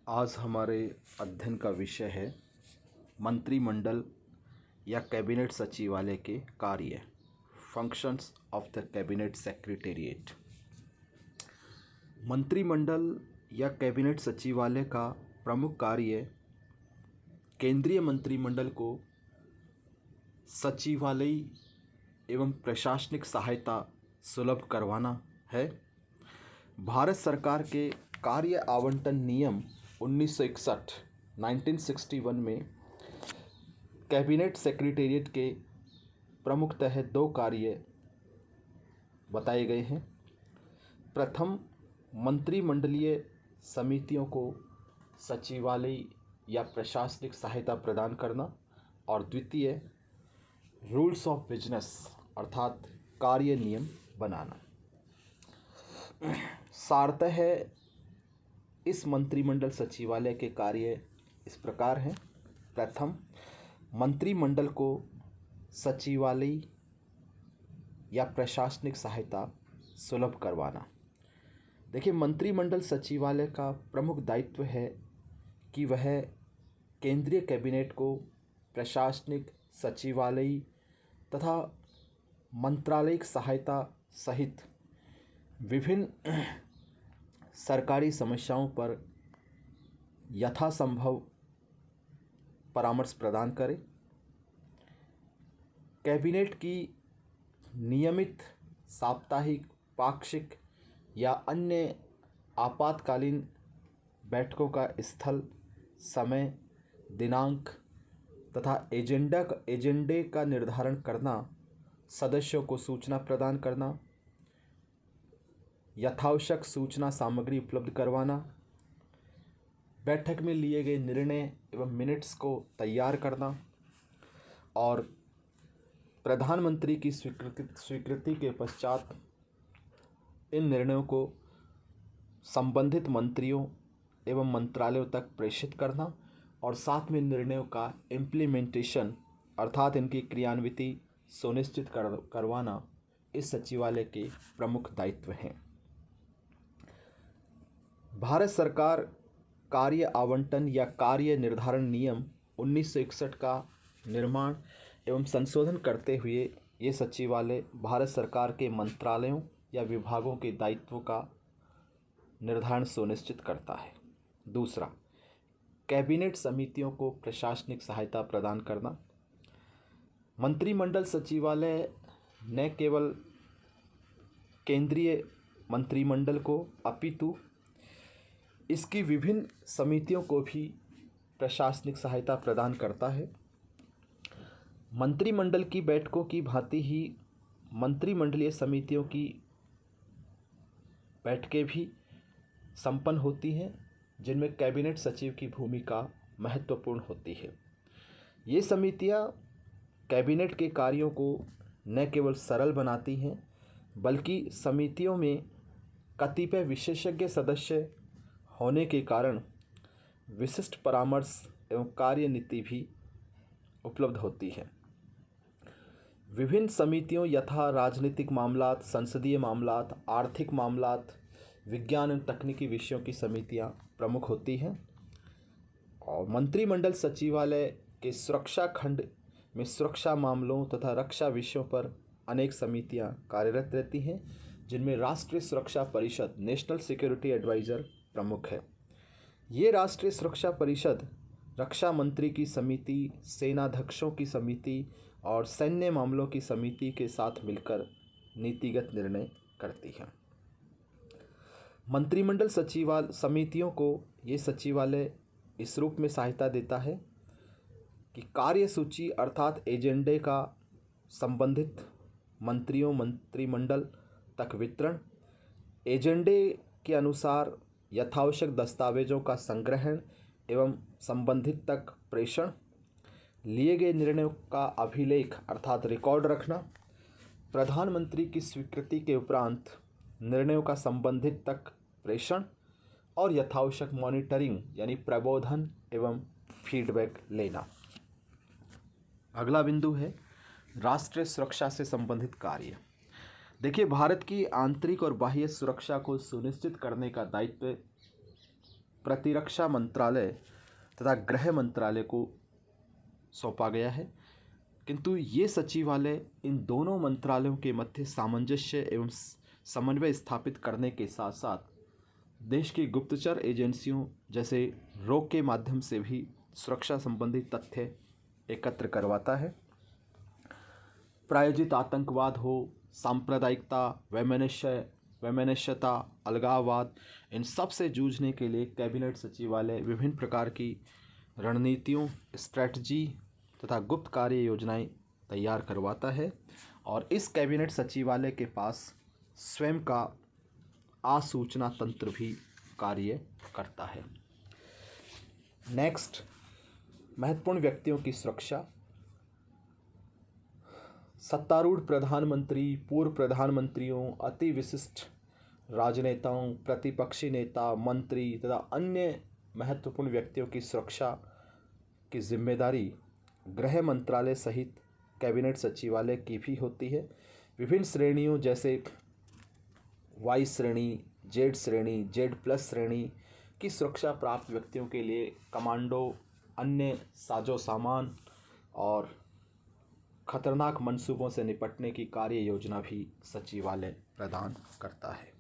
आज हमारे अध्ययन का विषय है मंत्रिमंडल या कैबिनेट सचिवालय के कार्य, functions of the cabinet secretariat. मंत्रिमंडल या कैबिनेट सचिवालय का प्रमुख कार्य केंद्रीय मंत्रिमंडल को सचिवालयी एवं प्रशासनिक सहायता सुलभ करवाना है। भारत सरकार के कार्य आवंटन नियम 1961 में कैबिनेट सेक्रेटेरिएट के प्रमुखतः दो कार्य बताए गए हैं। प्रथम, मंत्रिमंडलीय समितियों को सचिवालय या प्रशासनिक सहायता प्रदान करना, और द्वितीय, रूल्स ऑफ बिजनेस अर्थात कार्य नियम बनाना। सारतः इस मंत्रिमंडल सचिवालय के कार्य इस प्रकार हैं। प्रथम, मंत्रिमंडल को सचिवालय या प्रशासनिक सहायता सुलभ करवाना। देखिए, मंत्रिमंडल सचिवालय का प्रमुख दायित्व है कि वह केंद्रीय कैबिनेट को प्रशासनिक, सचिवालय तथा मंत्रालयिक सहायता सहित विभिन्न सरकारी समस्याओं पर यथासंभव परामर्श प्रदान करे। कैबिनेट की नियमित साप्ताहिक, पाक्षिक या अन्य आपातकालीन बैठकों का स्थल, समय, दिनांक तथा एजेंडे का निर्धारण करना, सदस्यों को सूचना प्रदान करना, यथावश्यक सूचना सामग्री उपलब्ध करवाना, बैठक में लिए गए निर्णय एवं मिनट्स को तैयार करना, और प्रधानमंत्री की स्वीकृति के पश्चात इन निर्णयों को संबंधित मंत्रियों एवं मंत्रालयों तक प्रेषित करना, और साथ में निर्णयों का इम्प्लीमेंटेशन अर्थात इनकी क्रियान्विति सुनिश्चित करवाना इस सचिवालय के प्रमुख दायित्व हैं। भारत सरकार कार्य आवंटन या कार्य निर्धारण नियम 1961 का निर्माण एवं संशोधन करते हुए ये सचिवालय भारत सरकार के मंत्रालयों या विभागों के दायित्वों का निर्धारण सुनिश्चित करता है। दूसरा, कैबिनेट समितियों को प्रशासनिक सहायता प्रदान करना। मंत्रिमंडल सचिवालय न केवल केंद्रीय मंत्रिमंडल को अपितु इसकी विभिन्न समितियों को भी प्रशासनिक सहायता प्रदान करता है। मंत्रिमंडल की बैठकों की भांति ही मंत्रिमंडलीय समितियों की बैठकें भी संपन्न होती हैं, जिनमें कैबिनेट सचिव की भूमिका महत्वपूर्ण होती है। ये समितियां कैबिनेट के कार्यों को न केवल सरल बनाती हैं, बल्कि समितियों में कतिपय विशेषज्ञ सदस्य होने के कारण विशिष्ट परामर्श एवं कार्य नीति भी उपलब्ध होती है। विभिन्न समितियों यथा राजनीतिक मामलात, संसदीय मामलात, आर्थिक मामलात, विज्ञान एवं तकनीकी विषयों की समितियां प्रमुख होती हैं। और मंत्रिमंडल सचिवालय के सुरक्षा खंड में सुरक्षा मामलों तथा रक्षा विषयों पर अनेक समितियां कार्यरत रहती हैं, जिनमें राष्ट्रीय सुरक्षा परिषद नेशनल सिक्योरिटी एडवाइज़र प्रमुख है। ये राष्ट्रीय सुरक्षा परिषद रक्षा मंत्री की समिति, सेनाध्यक्षों की समिति और सैन्य मामलों की समिति के साथ मिलकर नीतिगत निर्णय करती है। मंत्रिमंडल समितियों को ये सचिवालय इस रूप में सहायता देता है कि कार्य सूची अर्थात एजेंडे का संबंधित मंत्रिमंडल तक वितरण, एजेंडे के अनुसार यथावश्यक दस्तावेजों का संग्रहण एवं संबंधित तक प्रेषण, लिए गए निर्णयों का अभिलेख अर्थात रिकॉर्ड रखना, प्रधानमंत्री की स्वीकृति के उपरांत निर्णयों का संबंधित तक प्रेषण, और यथावश्यक मॉनिटरिंग यानी प्रबोधन एवं फीडबैक लेना। अगला बिंदु है राष्ट्रीय सुरक्षा से संबंधित कार्य। देखिए, भारत की आंतरिक और बाह्य सुरक्षा को सुनिश्चित करने का दायित्व प्रतिरक्षा मंत्रालय तथा गृह मंत्रालय को सौंपा गया है, किंतु ये सचिवालय इन दोनों मंत्रालयों के मध्य सामंजस्य एवं समन्वय स्थापित करने के साथ साथ देश की गुप्तचर एजेंसियों जैसे रॉ के माध्यम से भी सुरक्षा संबंधी तथ्य एकत्र करवाता है। प्रायोजित आतंकवाद हो, सांप्रदायिकता, वैमनस्यता, अलगाववाद, इन सब से जूझने के लिए कैबिनेट सचिवालय विभिन्न प्रकार की रणनीतियों, स्ट्रैटेजी तथा गुप्त कार्य योजनाएं तैयार करवाता है और इस कैबिनेट सचिवालय के पास स्वयं का आसूचना तंत्र भी कार्य करता है। नेक्स्ट, महत्वपूर्ण व्यक्तियों की सुरक्षा। सत्तारूढ़ प्रधानमंत्री, पूर्व प्रधानमंत्रियों, अति विशिष्ट राजनेताओं, प्रतिपक्षी नेता, मंत्री तथा अन्य महत्वपूर्ण व्यक्तियों की सुरक्षा की जिम्मेदारी गृह मंत्रालय सहित कैबिनेट सचिवालय की भी होती है। विभिन्न श्रेणियों जैसे वाई श्रेणी, जेड श्रेणी, जेड प्लस श्रेणी की सुरक्षा प्राप्त व्यक्तियों के लिए कमांडो, अन्य साजो सामान और खतरनाक मंसूबों से निपटने की कार्य योजना भी सचिवालय प्रदान करता है।